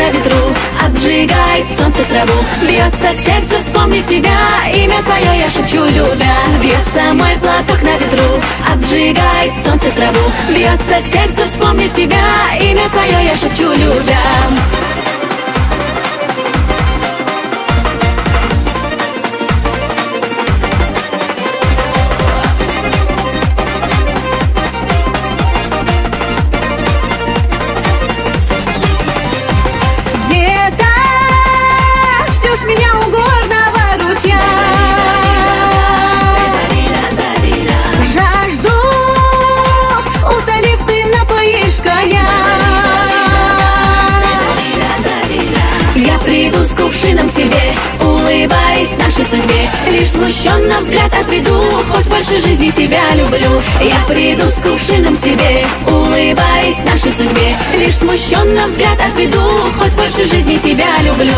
на ветру, обжигает солнце траву. Бьется сердце, вспомнив тебя, имя твое я шепчу, любя. Бьется мой платок на ветру, обжигает солнце траву. Бьется сердце, вспомнив тебя, имя твое я шепчу, любя. Ждешь меня у горного ручья, жажду утолив, ты напоишь коня. Я приду с кувшином к тебе, улыбаясь нашей судьбе. Лишь смущенно взгляд отведу, хоть больше жизни тебя люблю. Я приду с кувшином к тебе, улыбаясь нашей судьбе. Лишь смущенно взгляд отведу, хоть больше жизни тебя люблю.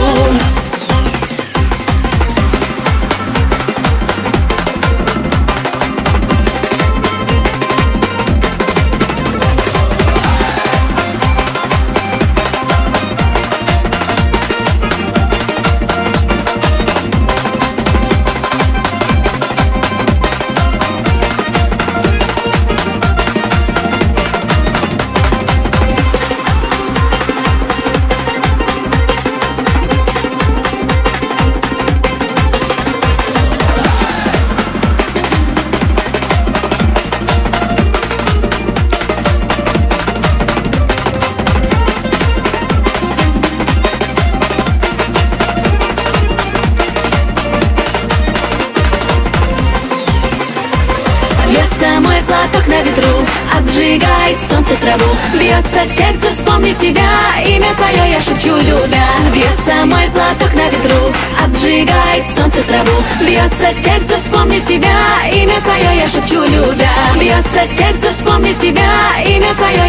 Бьется мой платок на ветру, обжигает солнце траву. Бьется сердце, вспомнив тебя, имя твое я шепчу, любя. Бьется мой платок на ветру, обжигает солнце траву. Бьется сердце, вспомнив тебя, имя твое я шепчу, любя. Бьется сердце, вспомнив тебя, имя твое